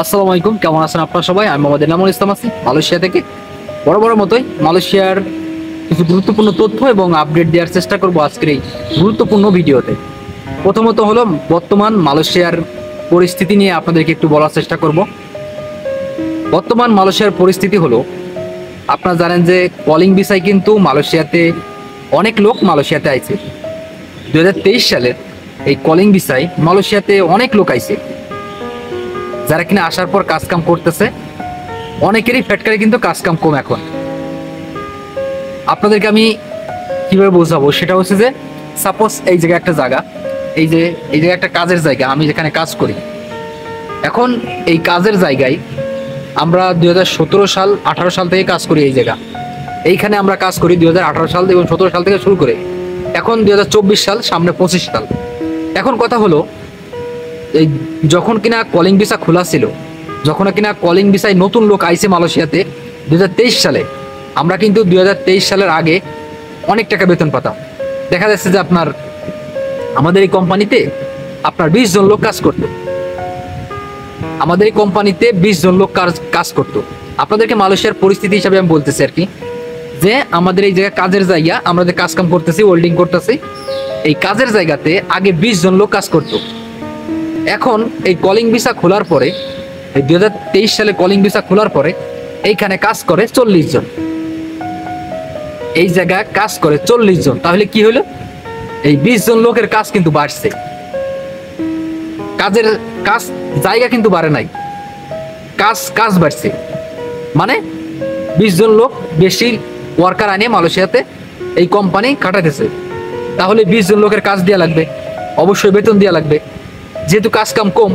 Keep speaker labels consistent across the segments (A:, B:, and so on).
A: আসসালামু আলাইকুম, কেমন আছেন আপনারা সবাই? আমি মোহাম্মদ এনামুল ইসলাম আছি মালয়েশিয়া থেকে। বড় মতোই মালয়েশিয়ার কিছু গুরুত্বপূর্ণ তথ্য এবং আপডেট দেওয়ার চেষ্টা করব আজকের এই গুরুত্বপূর্ণ ভিডিওতে। প্রথমত হলো বর্তমান মালয়েশিয়ার পরিস্থিতি নিয়ে আপনাদেরকে একটু বলার চেষ্টা করব। বর্তমান মালয়েশিয়ার পরিস্থিতি হলো, আপনারা জানেন যে কলিং ভিসায় কিন্তু মালয়েশিয়াতে অনেক লোক মালয়েশিয়াতে আইছে। 2023 সালের এই কলিং ভিসায় মালয়েশিয়াতে অনেক লোক আইছে, যারা কিনা আসার পর কাজকাম করতেছে। অনেকেরই ফ্যাটকারে কিন্তু কাজকাম কম। এখন আপনাদেরকে আমি কিভাবে বোঝাবো সেটা হচ্ছে যে, সাপোজ এই জায়গায় একটা জায়গা, এই জায়গায় একটা কাজের জায়গা, আমি যেখানে কাজ করি। এখন এই কাজের জায়গায় আমরা 2017 সাল 18 সাল থেকে কাজ করি। এই জায়গা এইখানে আমরা কাজ করি 2018 সাল এবং 17 সাল থেকে শুরু করে এখন 2024 সাল, সামনে 25 সাল। এখন কথা হলো, এই যখন কিনা কলিং ভিসা খোলা ছিল, যখন কিনা কলিং ভিসায় নতুন লোক আইছে মালয়েশিয়াতে 2023 সালে, আমরা কিন্তু 2023 সালের আগে অনেক টাকা বেতন পাতাম। দেখা যাচ্ছে যে আপনার আমাদের এই কোম্পানিতে আপনার 20 জন লোক কাজ করতো। আমাদের এই কোম্পানিতে 20 জন লোক কাজ করতো। আপনাদেরকে মালয়েশিয়ার পরিস্থিতি হিসাবে আমি বলতেছি আর কি, যে আমাদের এই জায়গায় কাজের জায়গা, আমরা যে কাজ কাম করতেছি, ওয়েল্ডিং করতেছি, এই কাজের জায়গাতে আগে 20 জন লোক কাজ করতো। এখন এই কলিং ভিসা খোলার পরে, এই 2023 সালে কলিং ভিসা খোলার পরে এইখানে কাজ করে 40 জন। এই জায়গায় কাজ করে 40 জন। তাহলে কি হলো? এই 20 জন লোকের কাজ কিন্তু বাড়ছে, কাজ জায়গা কিন্তু বাড়ে নাই, কাজ বাড়ছে। মানে 20 জন লোক বেশি ওয়ার্কার আনিয়ে মালয়েশিয়াতে এই কোম্পানি কাটাতেছে। তাহলে 20 জন লোকের কাজ দেওয়া লাগবে, অবশ্যই বেতন দেওয়া লাগবে। যেহেতু কাজ কাম কম,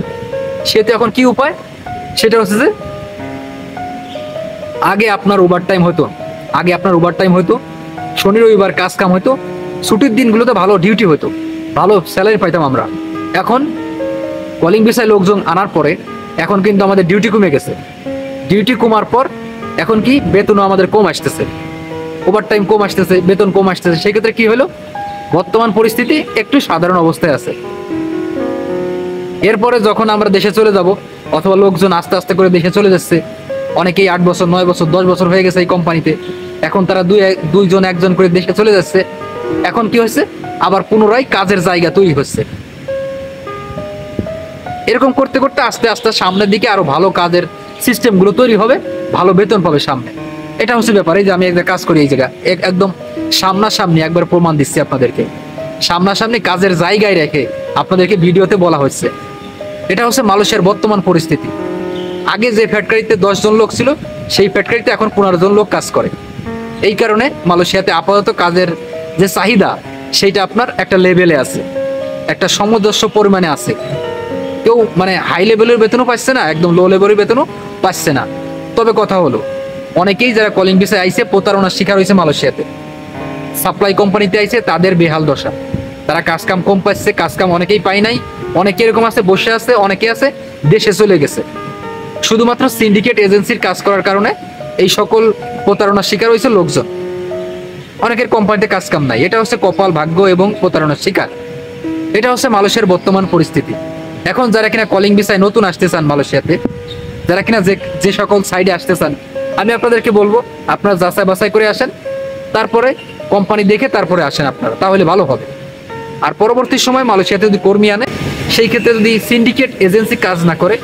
A: সেহেতু এখন কি উপায়? সেটা হচ্ছে যে আগে আপনার ওভার টাইম হতো, শনি রবিবার কাজ কাম হতো, ছুটির দিনগুলোতে ভালো ডিউটি হতো, ভালো স্যালারি পাইতাম আমরা। এখন কলিং ভিসায় লোকজন আনার পরে এখন কিন্তু আমাদের ডিউটি কমে গেছে। ডিউটি কমার পর এখন কি বেতনও আমাদের কম আসতেছে, ওভার টাইম কম আসতেছে, বেতন কম আসতেছে। সেক্ষেত্রে কি হলো, বর্তমান পরিস্থিতি একটু সাধারণ অবস্থায় আছে। এরপরে যখন আমরা দেশে চলে যাব, অথবা লোকজন আস্তে আস্তে করে দেশে চলে যাচ্ছে, অনেকেই 8 বছর 9 বছর 10 বছর হয়ে গেছে এই কোম্পানিতে, এখন তারা দুইজন একজন করে দেশে চলে যাচ্ছে। এখন কি হচ্ছে, আবার পুনরায় কাজের জায়গা তৈরি হচ্ছে। এরকম করতে করতে আস্তে আস্তে সামনের দিকে আরো ভালো কাজের সিস্টেমগুলো তৈরি হবে, ভালো বেতন পাবে সামনে। এটা হচ্ছে ব্যাপার। এই যে আমি একটা কাজ করি এই জায়গা, একদম সামনাসামনি একবার প্রমাণ দিচ্ছি আপনাদেরকে, সামনাসামনি কাজের জায়গায় রেখে আপনাদেরকে ভিডিওতে বলা হচ্ছে। এটা হচ্ছে মালয়েশিয়ার বর্তমান পরিস্থিতি। আগে যে ফ্যাক্টরিতে 10 জন লোক ছিল, সেই ফ্যাক্টরিতে এখন 15 জন লোক কাজ করে। এই কারণে মালয়েশিয়াতে আপাতত কাজের যে চাহিদা, সেইটা আপনার একটা লেভেলে আছে, একটা সামঞ্জস্য পরিমাণে আছে। কেউ মানে হাই লেভেলের বেতনও পাচ্ছে না, একদম লো লেভেলের বেতনও পাচ্ছে না। তবে কথা হলো, অনেকেই যারা কলিং ভিসায় আইছে প্রতারণার শিকার হয়েছে মালয়েশিয়াতে। সাপ্লাই কোম্পানিতে আইছে, তাদের বেহাল দশা। তারা কাজকাম কম পাচ্ছে, কাজকাম অনেকেই পায় নাই। অনেকে এরকম আছে বসে আছে, অনেকে আছে দেশে চলে গেছে। শুধুমাত্র সিন্ডিকেট এজেন্সির কাজ করার কারণে এই সকল প্রতারণার শিকার হয়েছে লোকজন। অনেকের কোম্পানিতে কাজকাম নাই। এটা হচ্ছে কপাল, ভাগ্য এবং প্রতারণার শিকার। এটা হচ্ছে মালয়েশিয়ার বর্তমান পরিস্থিতি। এখন যারা কিনা কলিং ভিসায় নতুন আসতে চান মালয়েশিয়াতে, যারা কিনা যে সকল সাইডে আসতে চান, আমি আপনাদেরকে বলবো আপনারা যাচাই বাছাই করে আসেন, তারপরে কোম্পানি দেখে তারপরে আসেন আপনারা, তাহলে ভালো হবে। আর পরবর্তী সময় মালয়েশিয়াতে যদি কর্মী আনে, সেই ক্ষেত্রে যদি সিন্ডিকেট এজেন্সি কাজ না করে,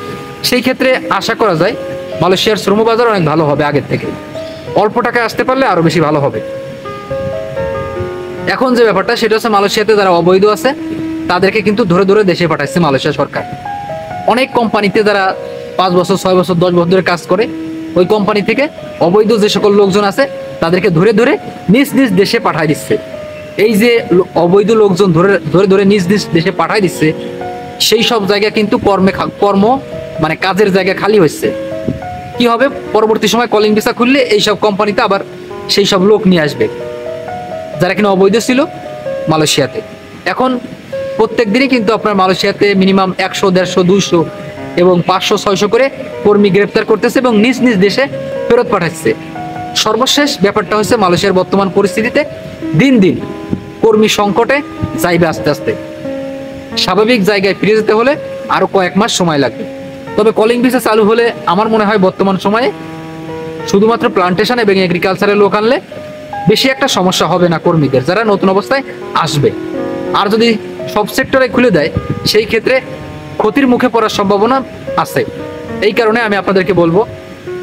A: সেই ক্ষেত্রে আশা করা যায় মালয়েশিয়ার শ্রমবাজার অনেক ভালো হবে আগের থেকে। অল্প টাকায় আসতে পারলে আরো বেশি ভালো হবে। এখন যে ব্যাপারটা, সেটা হচ্ছে মালয়েশিয়াতে যারা অবৈধ আছে তাদেরকে কিন্তু ধরে ধরে দেশে পাঠাচ্ছে মালয়েশিয়া সরকার। অনেক কোম্পানিতে যারা 5 বছর 6 বছর 10 বছর ধরে কাজ করে, ওই কোম্পানি থেকে অবৈধ যে সকল লোকজন আছে তাদেরকে ধরে ধরে নিজ নিজ দেশে পাঠায় দিচ্ছে। এই যে অবৈধ লোকজন ধরে ধরে নিজ নিজ দেশে পাঠায় দিচ্ছে, সেই সব জায়গা কিন্তু কর্ম মানে কাজের জায়গা খালি হচ্ছে। কি হবে, পরবর্তী সময় কলিং ভিসা খুললে এইসব কোম্পানিতে আবার সেই সব লোক নিয়ে আসবে যারা কিনা অবৈধ ছিল মালয়েশিয়াতে। এখন প্রত্যেক দিনই কিন্তু আপনার মালয়েশিয়াতে মিনিমাম 100 150 200 এবং 500 600 করে কর্মী গ্রেপ্তার করতেছে এবং নিজ নিজ দেশে ফেরত পাঠাচ্ছে। সর্বশেষ ব্যাপারটা হচ্ছে, মালয়েশিয়ার বর্তমান পরিস্থিতিতে দিন দিন কর্মী সংকটে যাইবে আস্তে আস্তে। স্বাভাবিক জায়গায় ফিরে যেতে হলে আরো কয়েক মাস সময় লাগবে। তবে কলিং ভিসা চালু হলে আমার মনে হয় বর্তমান সময়ে শুধুমাত্র প্লান্টেশন এবং এগ্রিকালচারের লোক আনলে বেশি একটা সমস্যা হবে না কর্মীদের, যারা নতুন অবস্থায় আসবে। আর যদি সব সেক্টরে খুলে দেয় সেই ক্ষেত্রে ক্ষতির মুখে পড়ার সম্ভাবনা আছে। এই কারণে আমি আপনাদেরকে বলবো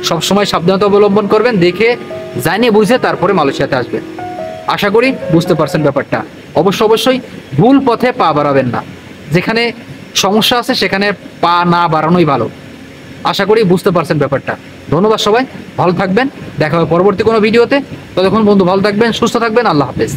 A: সবসময় সাবধানতা অবলম্বন করবেন, দেখে জানিয়ে বুঝে তারপরে মালয়েশিয়াতে আসবেন। আশা করি বুঝতে পারছেন ব্যাপারটা। অবশ্যই ভুল পথে পা বাড়াবেন না, যেখানে সমস্যা আছে সেখানে পা না বাড়ানোই ভালো। আশা করি বুঝতে পারছেন ব্যাপারটা। ধন্যবাদ সবাই, ভালো থাকবেন, দেখা হবে পরবর্তী কোনো ভিডিওতে। ততক্ষণ বন্ধু ভালো থাকবেন, সুস্থ থাকবেন, আল্লাহ হাফেজ।